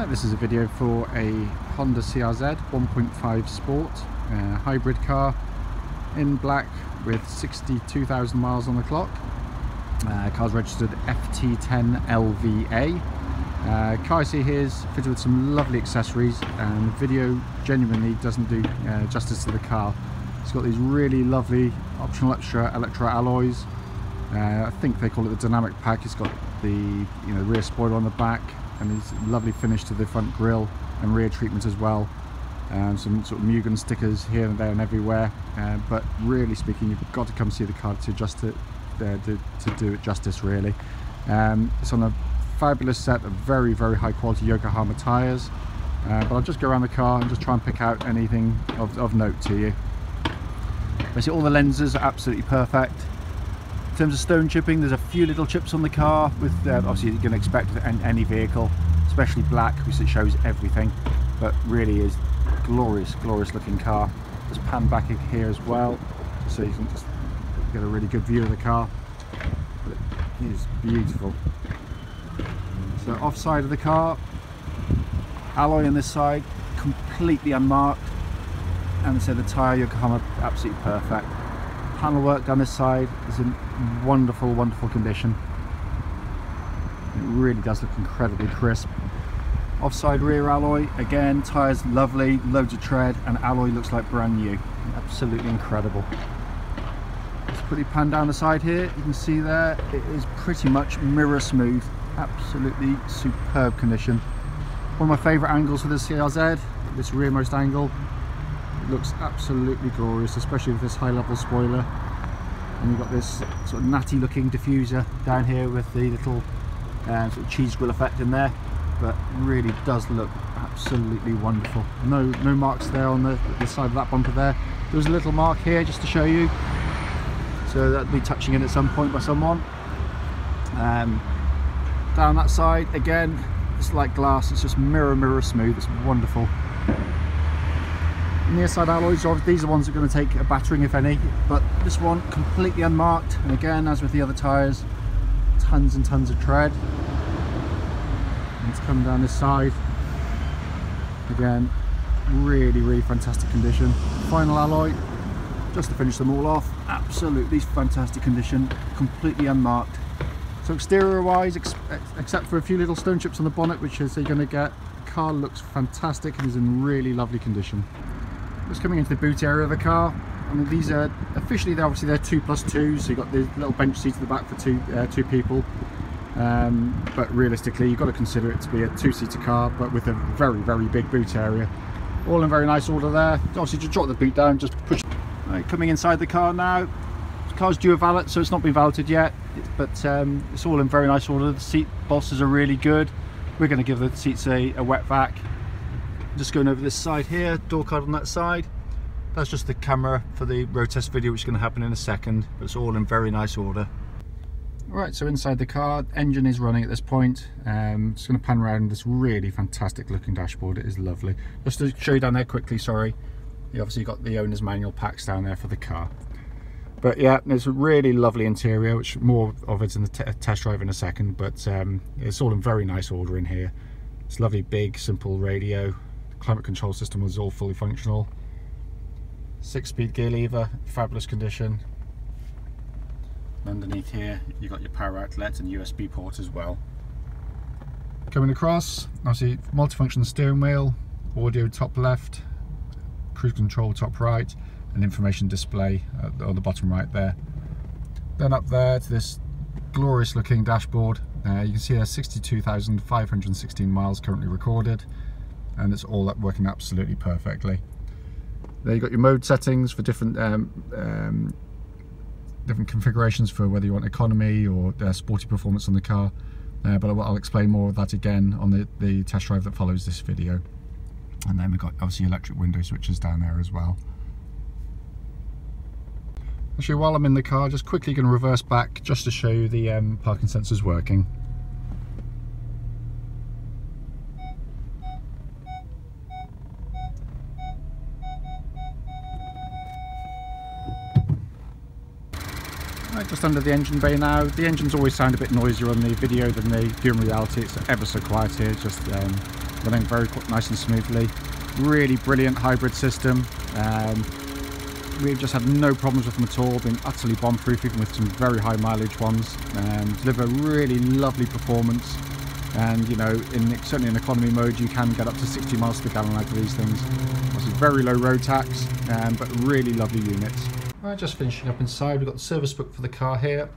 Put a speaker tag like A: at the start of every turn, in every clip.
A: This is a video for a Honda CRZ 1.5 Sport hybrid car in black with 62,000 miles on the clock. Car's registered FL10LVA. Car I see here is fitted with some lovely accessories, and the video genuinely doesn't do justice to the car. It's got these really lovely optional extra electro alloys. I think they call it the dynamic pack. It's got the rear spoiler on the back, and this lovely finish to the front grille and rear treatment as well. Some sort of Mugen stickers here and there and everywhere. But really speaking, you've got to come see the car to do it justice, really. It's on a fabulous set of very high quality Yokohama tyres. But I'll just go around the car and just try and pick out anything of note to you. Basically all the lenses are absolutely perfect. In terms of stone chipping, there's a few little chips on the car, with obviously you're going to expect with any vehicle, especially black, because it shows everything, but really is glorious looking car. Just pan back here as well, so you can just get a really good view of the car. But it is beautiful. So offside of the car, alloy on this side, completely unmarked, and so the tyre Yokohama absolutely perfect. Panel work down this side is in wonderful condition. It really does look incredibly crisp. Offside rear alloy, again, tyres lovely, loads of tread, and alloy looks like brand new. Absolutely incredible. Let's quickly pan down the side here. You can see there it is pretty much mirror smooth. Absolutely superb condition. One of my favourite angles for this CRZ, this rearmost angle. It looks absolutely glorious, especially with this high level spoiler. And you've got this sort of natty looking diffuser down here with the little sort of cheese grill effect in there. But really does look absolutely wonderful. No marks there on the side of that bumper there. There's a little mark here just to show you. So that'll be touching in at some point by someone. Down that side, again, it's like glass. It's just mirror smooth. It's wonderful. Near side alloys, these are the ones that are going to take a battering, if any, but this one completely unmarked, and again, as with the other tyres, tons and tons of tread. Let's come down this side, again, really fantastic condition. Final alloy, just to finish them all off, absolutely fantastic condition, completely unmarked. So exterior wise, except for a few little stone chips on the bonnet, which is you're going to get, the car looks fantastic and is in really lovely condition. Just coming into the boot area of the car, and these are officially they're 2+2, so you've got the little bench seats at the back for two people. But realistically, you've got to consider it to be a two-seater car, but with a very big boot area. All in very nice order there. Obviously, just drop the boot down, just push. Right, coming inside the car now. The car's due a valet, so it's not been valeted yet, but it's all in very nice order. The seat bolsters are really good. We're going to give the seats a wet vac. Just going over this side here, door card on that side. That's just the camera for the road test video, which is going to happen in a second, but it's all in very nice order. Alright, so inside the car, engine is running at this point. Just going to pan around this really fantastic looking dashboard. It is lovely. Just to show you down there quickly, sorry, you obviously got the owner's manual packs down there for the car. But yeah, there's a really lovely interior, which more of it's in the test drive in a second, but it's all in very nice order in here. It's lovely big simple radio. Climate control system was all fully functional. 6-speed gear lever, fabulous condition. Underneath here you've got your power outlet and USB port as well. Coming across, obviously multifunction steering wheel, audio top left, cruise control top right, and information display on the bottom right there. Then up there to this glorious looking dashboard, you can see there's 62,516 miles currently recorded, and it's all working absolutely perfectly. There you've got your mode settings for different configurations for whether you want economy or sporty performance on the car, but I'll explain more of that again on the test drive that follows this video. And then we've got obviously electric window switches down there as well. Actually, while I'm in the car, just quickly going to reverse back just to show you the parking sensors working. Right, just under the engine bay now. The engines always sound a bit noisier on the video than they do in reality. It's ever so quiet here, just running very nice and smoothly. Really brilliant hybrid system. We've just had no problems with them at all, being utterly bomb-proof, even with some very high mileage ones. Deliver really lovely performance, and you know, certainly in economy mode, you can get up to 60 miles to the gallon out of these things. Obviously very low road tax, but really lovely units. Right, just finishing up inside, we've got the service book for the car here,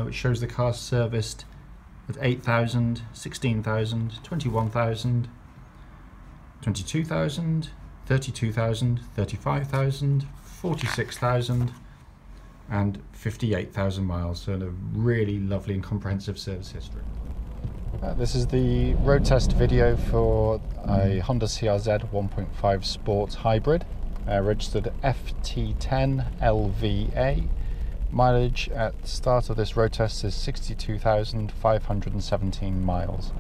A: which shows the car serviced at 8,000, 16,000, 21,000, 22,000, 32,000, 35,000, 46,000 and 58,000 miles, so a really lovely and comprehensive service history. This is the road test video for a Honda CRZ 1.5 Sport Hybrid, registered FT10LVA. Mileage at the start of this road test is 62,517 miles.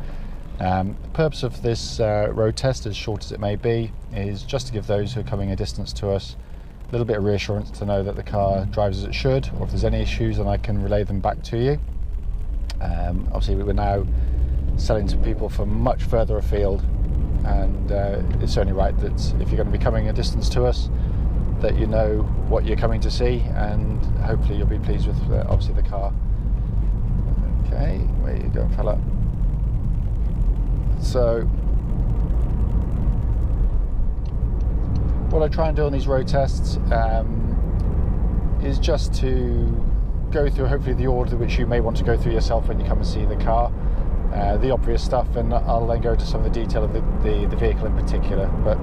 A: The purpose of this road test, as short as it may be, is just to give those who are coming a distance to us a little bit of reassurance to know that the car drives as it should, or if there's any issues then I can relay them back to you. Obviously we're now selling to people from much further afield, and it's only right that if you're going to be coming a distance to us, that you know what you're coming to see, and hopefully you'll be pleased with obviously the car. Okay, where you going, fella? So what I try and do on these road tests is just to go through hopefully the order which you may want to go through yourself when you come and see the car. The obvious stuff, and I'll then go to some of the detail of the vehicle in particular. But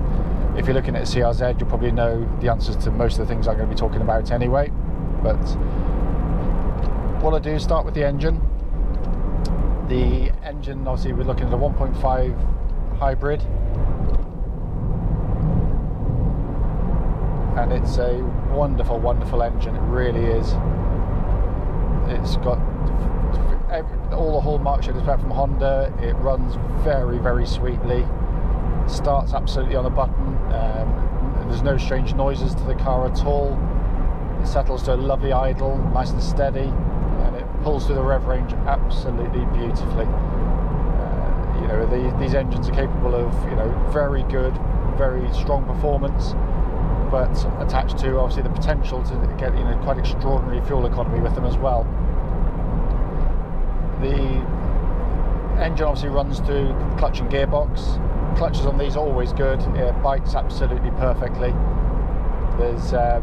A: if you're looking at a CRZ, you'll probably know the answers to most of the things I'm going to be talking about anyway. But what I do is start with the engine. The engine, obviously we're looking at a 1.5 hybrid, and it's a wonderful, wonderful engine. It really is. It's got all the hallmarks you'd expect from Honda. It runs very, very sweetly. Starts absolutely on a button. There's no strange noises to the car at all. It settles to a lovely idle, nice and steady, and it pulls through the rev range absolutely beautifully. You know, these engines are capable of, you know, very good, very strong performance, but attached to obviously the potential to get, you know, quite extraordinary fuel economy with them as well. The engine obviously runs through clutch and gearbox. Clutches on these are always good. It bites absolutely perfectly. There's the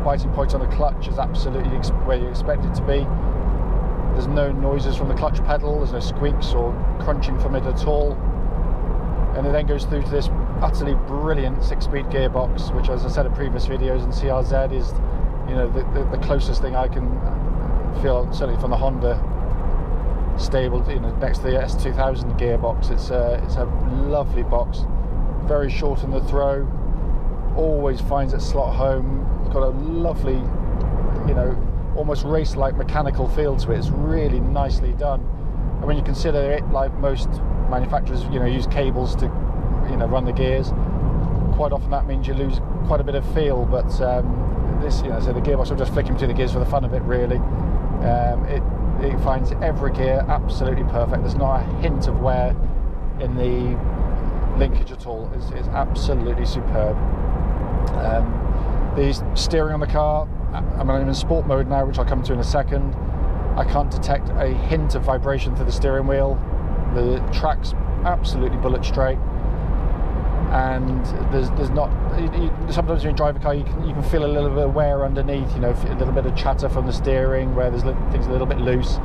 A: biting point on the clutch is absolutely where you expect it to be. There's no noises from the clutch pedal. There's no squeaks or crunching from it at all. And it then goes through to this utterly brilliant 6-speed gearbox, which, as I said in previous videos, in CRZ is, you know, the closest thing I can feel, certainly from the Honda stable, you know, next to the S2000 gearbox. It's a lovely box, very short in the throw, always finds its slot home. It's got a lovely, you know, almost race-like mechanical feel to it. It's really nicely done. And when you consider it, like most manufacturers, you know, use cables to, you know, run the gears, quite often that means you lose quite a bit of feel. But this, you know, so the gearbox will just flick between the gears for the fun of it, really. It finds every gear absolutely perfect. There's not a hint of wear in the linkage at all. It's absolutely superb. The steering on the car, I'm in sport mode now, which I'll come to in a second. I can't detect a hint of vibration through the steering wheel. The track's absolutely bullet straight, and there's not. Sometimes when you drive a car, you can feel a little bit of wear underneath. You know, a little bit of chatter from the steering where there's things a little bit loose.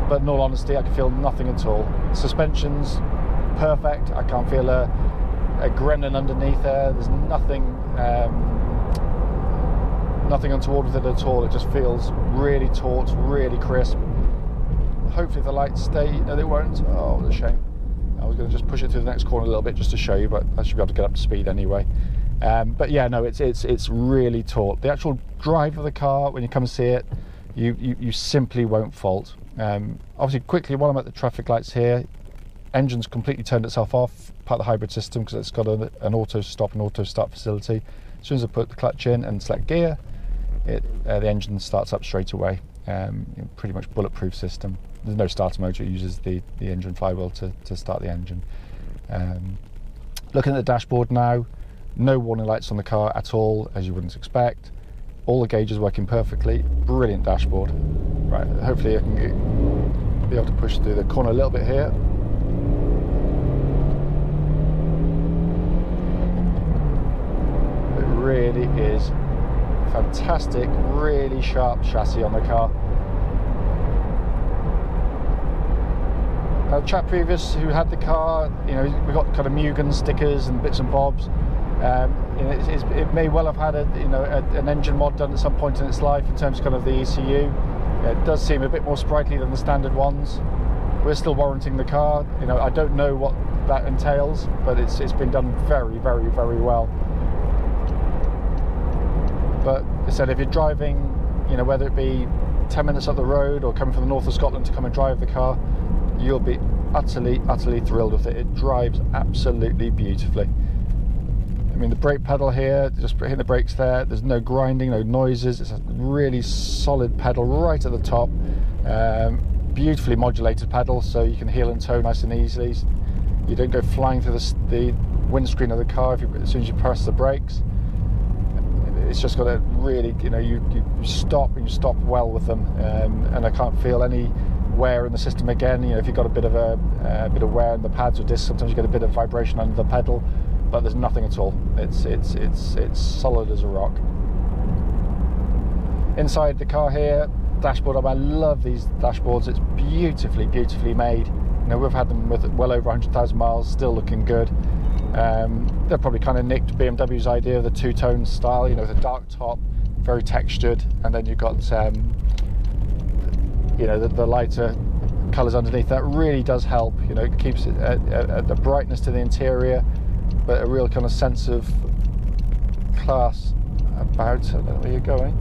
A: But in all honesty, I can feel nothing at all. Suspension's perfect. I can't feel a gremlin underneath there. There's nothing. Nothing untoward with it at all. It just feels really taut, really crisp. Hopefully the lights stay. No, they won't. Oh, what a shame. I was going to just push it through the next corner a little bit just to show you, but I should be able to get up to speed anyway. But yeah, no, it's really taut. The actual drive of the car, when you come and see it, you simply won't fault. Obviously, quickly, while I'm at the traffic lights here, engine's completely turned itself off, part of the hybrid system, because it's got an auto stop and auto start facility. As soon as I put the clutch in and select gear, the engine starts up straight away. pretty much bulletproof system. There's no starter motor, it uses the engine flywheel to start the engine. Looking at the dashboard now, no warning lights on the car at all, as you wouldn't expect. All the gauges working perfectly. Brilliant dashboard. Right, hopefully I can be able to push through the corner a little bit here. It really is fantastic, really sharp chassis on the car. A chap previous who had the car, we got kind of Mugen stickers and bits and bobs. It may well have had an engine mod done at some point in its life in terms of kind of the ECU. It does seem a bit more sprightly than the standard ones. We're still warranting the car. I don't know what that entails, but it's been done very, very, very well. But I said, if you're driving, whether it be 10 minutes up the road or coming from the north of Scotland to come and drive the car, you'll be utterly, utterly thrilled with it. It drives absolutely beautifully. I mean, the brake pedal here, just hitting the brakes there, there's no grinding, no noises. It's a really solid pedal right at the top. Beautifully modulated pedal, so you can heel and toe nice and easily. You don't go flying through the windscreen of the car as soon as you press the brakes. It's just got a really, you stop, and you stop well with them, and I can't feel any wear in the system again. If you've got a bit of wear in the pads or discs, sometimes you get a bit of vibration under the pedal, but there's nothing at all. It's solid as a rock. Inside the car here, dashboard, I love these dashboards. It's beautifully, beautifully made. We've had them with well over 100,000 miles, still looking good. They're probably kind of nicked BMW's idea of the two-tone style, the dark top, very textured, and then you've got the lighter colours underneath. That really does help. It keeps the brightness to the interior, but a real kind of sense of class about where you're going.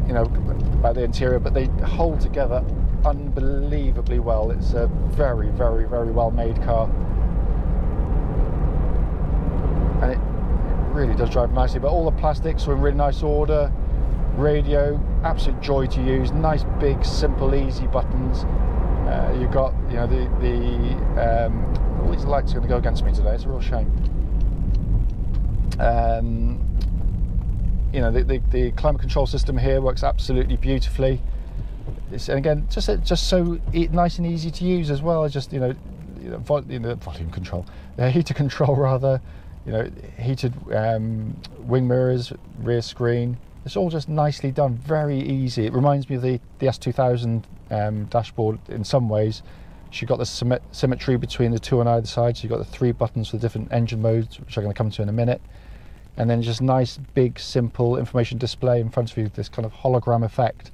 A: About the interior, but they hold together unbelievably well. It's a very, very, very well made car, and it really does drive nicely. But all the plastics are in really nice order. Radio, absolute joy to use. Nice, big, simple, easy buttons. You've got, all these lights are going to go against me today. It's a real shame. The climate control system here works absolutely beautifully. And again, just so nice and easy to use as well. Just volume control, heater control rather. Heated wing mirrors, rear screen. It's all just nicely done, very easy. It reminds me of the S2000 dashboard in some ways. You've got the symmetry between the two on either side, so you've got the 3 buttons for the different engine modes, which I'm going to come to in a minute. And then just nice, big, simple information display in front of you, this kind of hologram effect,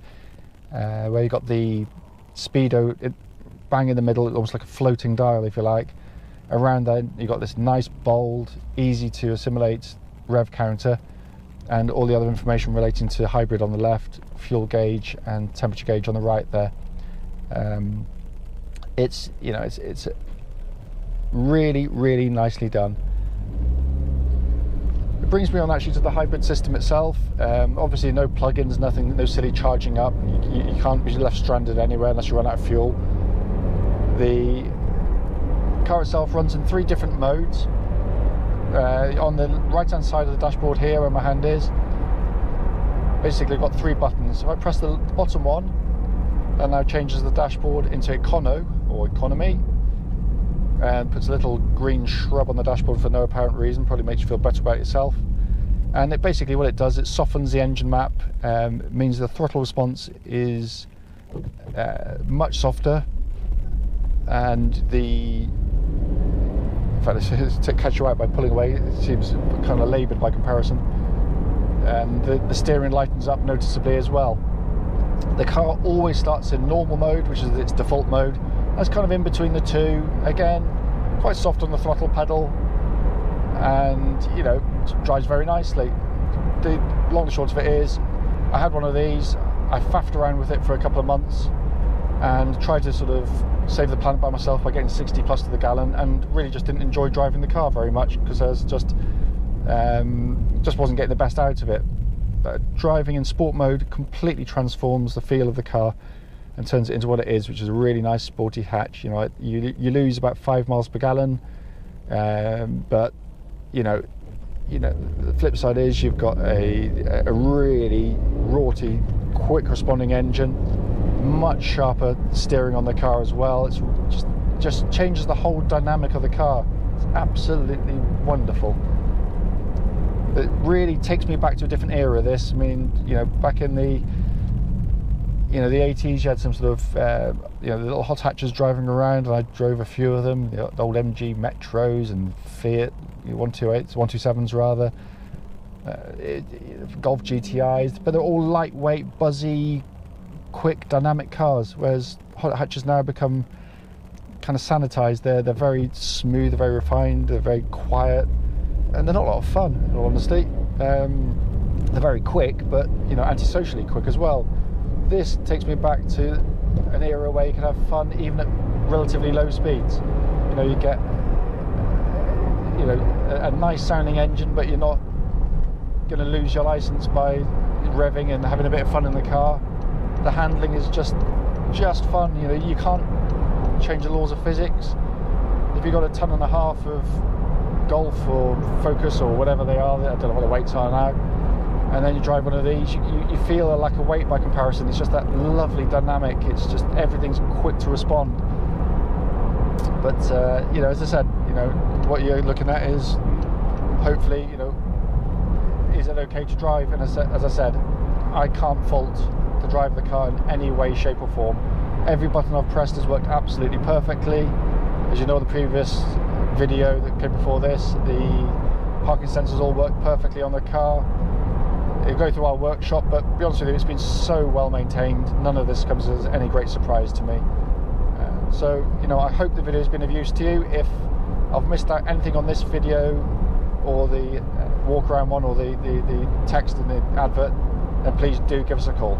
A: where you've got the speedo bang in the middle, almost like a floating dial, if you like. Around that, you've got this nice, bold, easy to assimilate rev counter, and all the other information relating to hybrid on the left, fuel gauge and temperature gauge on the right there. It's really, really nicely done. It brings me on actually to the hybrid system itself. Obviously no plugins, nothing, no silly charging up. You can't be left stranded anywhere unless you run out of fuel. The car itself runs in 3 different modes. On the right hand side of the dashboard here where my hand is, basically I've got 3 buttons. If I press the bottom one, that now changes the dashboard into Econo or Economy, and puts a little green shrub on the dashboard for no apparent reason. Probably makes you feel better about yourself. And it basically, what it does, it softens the engine map. Means the throttle response is much softer, and in fact, to catch you out by pulling away, it seems kind of laboured by comparison. And the steering lightens up noticeably as well. The car always starts in normal mode, which is its default mode. That's kind of in between the two. Again, quite soft on the throttle pedal, and drives very nicely. The long and short of it is, I had one of these. I faffed around with it for a couple of months and tried to sort of save the planet by myself by getting 60 plus to the gallon, and really just didn't enjoy driving the car very much because I was just wasn't getting the best out of it. driving in sport mode completely transforms the feel of the car and turns it into what it is, which is a really nice sporty hatch. You know, you lose about 5 miles per gallon, but you know, the flip side is you've got a really raughty, quick responding engine, much sharper steering on the car as well. It's just changes the whole dynamic of the car. It's absolutely wonderful. It really takes me back to a different era. This, I mean, you know, back in the the 80s, you had some sort of the little hot hatches driving around, and I drove a few of them, the old MG Metros and Fiat 128s, 127s rather, Golf GTIs, but they're all lightweight, buzzy, quick, dynamic cars, whereas hot hatches now become kind of sanitized. They're very smooth, they're very refined, they're very quiet, and they're not a lot of fun, in all honesty. They're very quick, but you know, antisocially quick as well. This takes me back to an era where you can have fun even at relatively low speeds. You know, you get a nice sounding engine, but you're not going to lose your license by revving and having a bit of fun in the car. The handling is just fun. You know, you can't change the laws of physics. If you've got 1.5 tons of Golf or Focus or whatever they are, I don't know what the weights are now, and then you drive one of these, you feel like a weight by comparison. It's just that lovely dynamic. It's just, everything's quick to respond. But you know, as I said, you know, what you're looking at is hopefully, you know, is it okay to drive? And as I said, I can't fault the drive of the car in any way, shape or form. Every button I've pressed has worked absolutely perfectly. As you know, the previous video that came before this, the parking sensors all work perfectly on the car. It'll go through our workshop, but to be honest with you, it's been so well maintained. None of this comes as any great surprise to me. So, you know, I hope the video has been of use to you. If I've missed out anything on this video, or the walk around one, or the text in the advert, then please do give us a call.